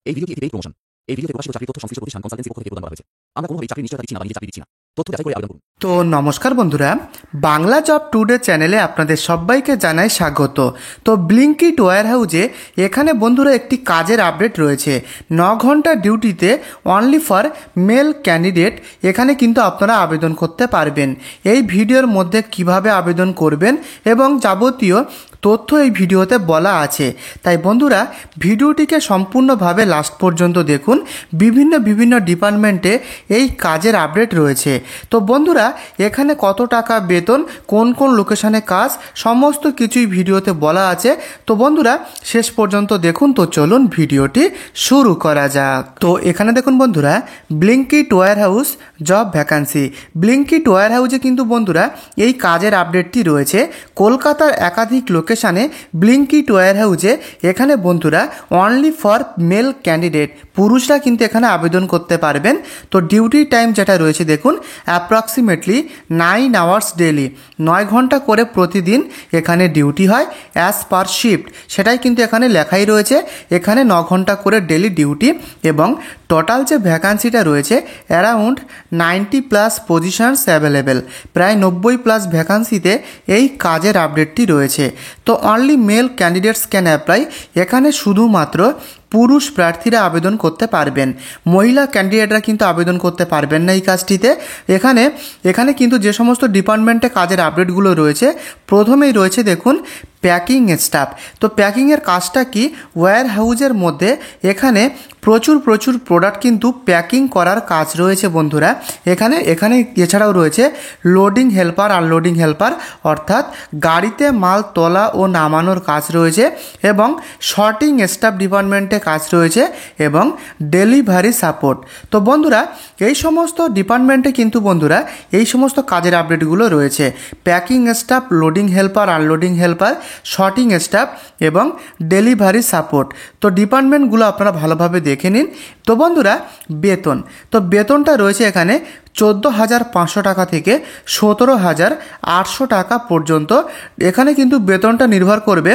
এই ভিডিওটি একটি পেইড প্রমোশন। এই ভিডিওতে প্রকাশিত চাকরির তথ্য সংশ্লিষ্ট প্রতিষ্ঠান কনসালটেন্সি পক্ষ থেকে প্রদান করা হয়েছে। আমরা কোনোভাবেই চাকরির নিশ্চয়তা দিচ্ছি না বা নিজে চাকরি দিচ্ছি না। তথ্য যাচাই করে আবেদন করুন। তো নমস্কার বন্ধুরা, বাংলা জব টুডে চ্যানেলে আপনাদের সবাইকে জানাই স্বাগত। তো ব্লিঙ্কিট ওয়্যার হাউজে এখানে বন্ধুরা একটি কাজের আপডেট রয়েছে। 9 ঘন্টা ডিউটিতে অনলি ফর মেল ক্যান্ডিডেট এখানে কিন্তু আপনারা আবেদন করতে পারবেন। এই ভিডিওর মধ্যে কিভাবে আবেদন করবেন এবং যাবতীয় তথ্য এই ভিডিওতে বলা আছে। তাই বন্ধুরা ভিডিওটিকে সম্পূর্ণভাবে লাস্ট পর্যন্ত দেখুন। বিভিন্ন ডিপার্টমেন্টে এই কাজের আপডেট রয়েছে। তো বন্ধুরা এখানে কত টাকা বেতন, কোন কোন লোকেশনে কাজ, সমস্ত কিছুই ভিডিওতে বলা আছে। তো বন্ধুরা শেষ পর্যন্ত দেখুন। তো চলুন ভিডিওটি শুরু করা যাক। তো এখানে দেখুন বন্ধুরা, Blinkit warehouse job vacancy. Blinkit ওয়্যার হাউসে কিন্তু বন্ধুরা এই কাজের আপডেটটি রয়েছে। কলকাতার একাধিক লোকেশানে ব্লিঙ্কিট ওয়্যার হাউসে এখানে বন্ধুরা অনলি ফর মেল ক্যান্ডিডেট, পুরুষরা কিন্তু এখানে আবেদন করতে পারবেন। তো ডিউটি টাইম যেটা রয়েছে দেখুন, অ্যাপ্রক্সিমেটলি 9 আওয়ার্স ডেলি, 9 ঘন্টা করে প্রতিদিন এখানে ডিউটি হয় অ্যাজ পার শিফট। সেটাই কিন্তু এখানে লেখাই রয়েছে। এখানে 9 ঘন্টা করে ডেলি ডিউটি এবং টোটাল যে ভ্যাকান্সিটা রয়েছে অ্যারাউন্ড 90+ পজিশনস অ্যাভেলেবেল। প্রায় 90+ ভ্যাকান্সিতে এই কাজের আপডেটটি রয়েছে। তো only mail candidates can apply. এখানে শুধুমাত্র পুরুষ প্রার্থীরা আবেদন করতে পারবেন, মহিলা ক্যান্ডিডেটরা কিন্তু আবেদন করতে পারবেন না এই কাজটিতে। এখানে কিন্তু যে সমস্ত ডিপার্টমেন্টে কাজের আপডেটগুলো রয়েছে, প্রথমেই রয়েছে দেখুন প্যাকিং স্টাফ। তো প্যাকিংয়ের কাজটা কি, ওয়্যার হাউজের মধ্যে এখানে প্রচুর প্রোডাক্ট কিন্তু প্যাকিং করার কাজ রয়েছে বন্ধুরা। এখানে এছাড়াও রয়েছে লোডিং হেল্পার, আনলোডিং হেল্পার, অর্থাৎ গাড়িতে মাল তোলা ও নামানোর কাজ রয়েছে এবং শর্টিং স্টাফ ডিপার্টমেন্টে কাজ রয়েছে এবং ডেলিভারি সাপোর্ট। তো বন্ধুরা এই সমস্ত ডিপার্টমেন্টে কিন্তু বন্ধুরা এই সমস্ত কাজের আপডেটগুলো রয়েছে। Packing staff, loading helper, unloading helper, sorting staff এবং ডেলিভারি সাপোর্ট। তো ডিপার্টমেন্টগুলো আপনারা ভালোভাবে দেখে নিন। তো বন্ধুরা বেতনটা রয়েছে এখানে 14,500 টাকা থেকে 17,800 টাকা পর্যন্ত। এখানে কিন্তু বেতনটা নির্ভর করবে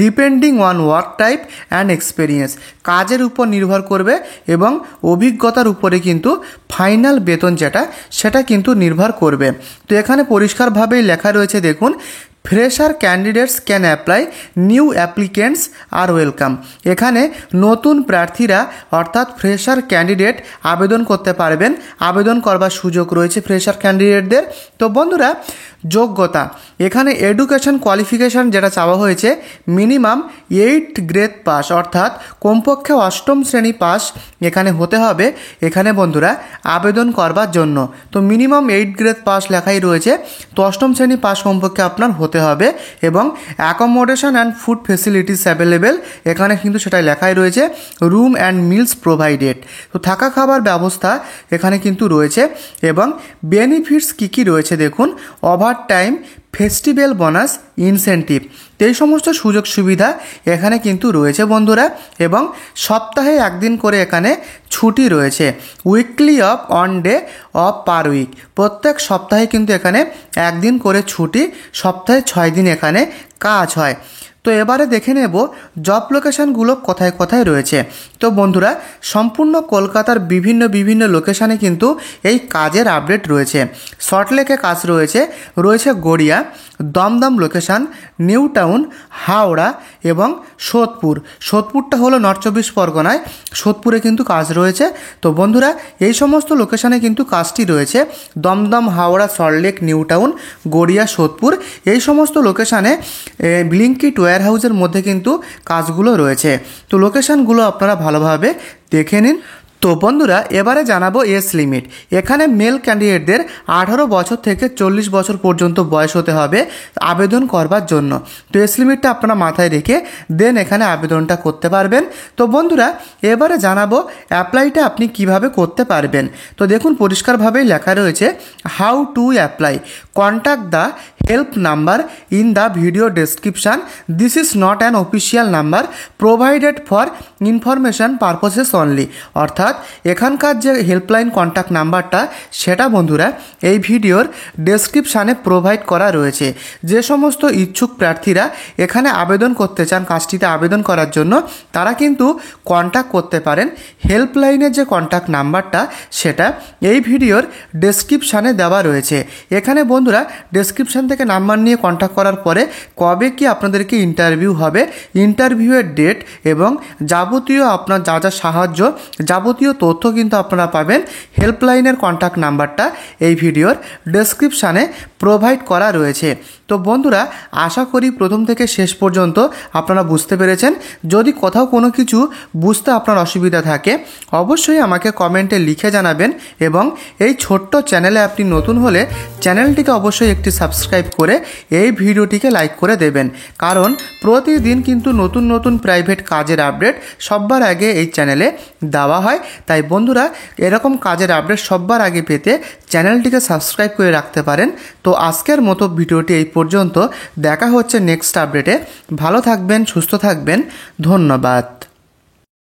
depending on work type and experience, কাজের উপর নির্ভর করবে এবং অভিজ্ঞতার উপরে কিন্তু ফাইনাল বেতন সেটা কিন্তু নির্ভর করবে। তো এখানে পরিষ্কারভাবেই লেখা রয়েছে দেখুন, fresher candidates can apply, new applicants R welcome. এখানে নতুন প্রার্থীরা অর্থাৎ ফ্রেশার ক্যান্ডিডেট আবেদন করতে পারবেন, আবেদন করবার সুযোগ রয়েছে ফ্রেশার ক্যান্ডিডেটদের। তো বন্ধুরা যোগ্যতা, এখানে এডুকেশন কোয়ালিফিকেশান যেটা চাওয়া হয়েছে মিনিমাম 8 গ্রেড পাস, অর্থাৎ কমপক্ষে 8ম শ্রেণী পাস এখানে হতে হবে এখানে বন্ধুরা আবেদন করবার জন্য। তো মিনিমাম 8 গ্রেড পাস লেখাই রয়েছে। তো 8ম শ্রেণী পাস কমপক্ষে আপনার হতে হবে এবং accommodation and food facilities available, এখানে কিন্তু সেটাই লেখাই রয়েছে রুম অ্যান্ড মিলস প্রোভাইডেড। তো থাকা খাবার ব্যবস্থা এখানে কিন্তু রয়েছে এবং বেনিফিটস কী রয়েছে দেখুন, ওভারটাইম, ফেস্টিভ্যাল বোনাস, ইনসেন্টিভ। তো এই সমস্ত সুযোগ সুবিধা এখানে কিন্তু রয়েছে বন্ধুরা এবং সপ্তাহে একদিন করে এখানে ছুটি রয়েছে, weekly off one day off per week. প্রত্যেক সপ্তাহে কিন্তু এখানে একদিন করে ছুটি, সপ্তাহে 6 দিন এখানে কাজ হয়। তো এবারে দেখে নেব জব লোকেশানগুলো কোথায় রয়েছে। তো বন্ধুরা সম্পূর্ণ কলকাতার বিভিন্ন লোকেশানে কিন্তু এই কাজের আপডেট রয়েছে। সল্টলেকে কাজ রয়েছে Garia, Dum Dum location, New Town, Howrah এবং সোদপুরটা হলো নর্থ 24 পরগনায়, সোদপুরে কিন্তু কাজ রয়েছে। তো বন্ধুরা এই সমস্ত লোকেশানে কিন্তু কাজটি রয়েছে। দমদম, হাওড়া, সল্টলেক, নিউ টাউন, গড়িয়া, সোদপুর, এই সমস্ত লোকেশানে ব্লিঙ্কিট ওয়্যার হাউসের মধ্যে কিন্তু কাজগুলো রয়েছে। তো লোকেশানগুলো আপনারা ভালোভাবে দেখে নিন। তো বন্ধুরা এবারে জানাবো এজ লিমিট। এখানে মেল ক্যান্ডিডেটদের 18 বছর থেকে 40 বছর পর্যন্ত বয়স হতে হবে আবেদন করবার জন্য। তো এজ লিমিটটা আপনারা মাথায় রেখে দেন এখানে আবেদনটা করতে পারবেন। তো বন্ধুরা এবারে জানাবো অ্যাপ্লাইটা আপনি কিভাবে করতে পারবেন। তো দেখুন পরিষ্কারভাবেই লেখা রয়েছে how to apply, contact the help number in the video description. This is not an official number provided for information purposes only. অর্থাৎ এখানকার যে হেল্পলাইন কন্ট্যাক্ট নাম্বারটা সেটা বন্ধুরা এই ভিডিওর ডেসক্রিপশানে প্রোভাইড করা রয়েছে। যে সমস্ত ইচ্ছুক প্রার্থীরা এখানে আবেদন করতে চান, কাজটিতে আবেদন করার জন্য, তারা কিন্তু কন্ট্যাক্ট করতে পারেন। হেল্পলাইনের যে কন্ট্যাক্ট নাম্বারটা সেটা এই ভিডিওর ডেসক্রিপশানে দেওয়া রয়েছে। এখানে বন্ধুরা ডেসক্রিপশান থেকে নাম্বার নিয়ে কন্ট্যাক্ট করার পরে কবে কি আপনাদেরকে ইন্টারভিউ হবে, ইন্টারভিউয়ের ডেট এবং যাবতীয় আপনার যা যা সাহায্য, যাবতীয় তথ্য কিন্তু আপনারা পাবেন হেল্পলাইনের কন্ট্যাক্ট নাম্বারটা এই ভিডিওর ডেসক্রিপশানে প্রোভাইড করা রয়েছে। তো বন্ধুরা আশা করি প্রথম থেকে শেষ পর্যন্ত আপনারা বুঝতে পেরেছেন। যদি কোথাও কোনো কিছু বুঝতে আপনার অসুবিধা থাকে অবশ্যই আমাকে কমেন্টে লিখে জানাবেন এবং এই ছোট্ট চ্যানেলে আপনি নতুন হলে চ্যানেলটিকে অবশ্যই একটি সাবস্ক্রাইব করে এই ভিডিওটিকে লাইক করে দেবেন, কারণ প্রতিদিন কিন্তু নতুন নতুন প্রাইভেট কাজের আপডেট সবার আগে এই চ্যানেলে দেওয়া হয়। তাই বন্ধুরা এরকম কাজের আপডেট সবার আগে পেতে চ্যানেলটিকে সাবস্ক্রাইব করে রাখতে পারেন। তো আজকের মতো ভিডিওটি এই পর্যন্ত, দেখা হচ্ছে নেক্সট আপডেটে। ভালো থাকবেন, সুস্থ থাকবেন, ধন্যবাদ।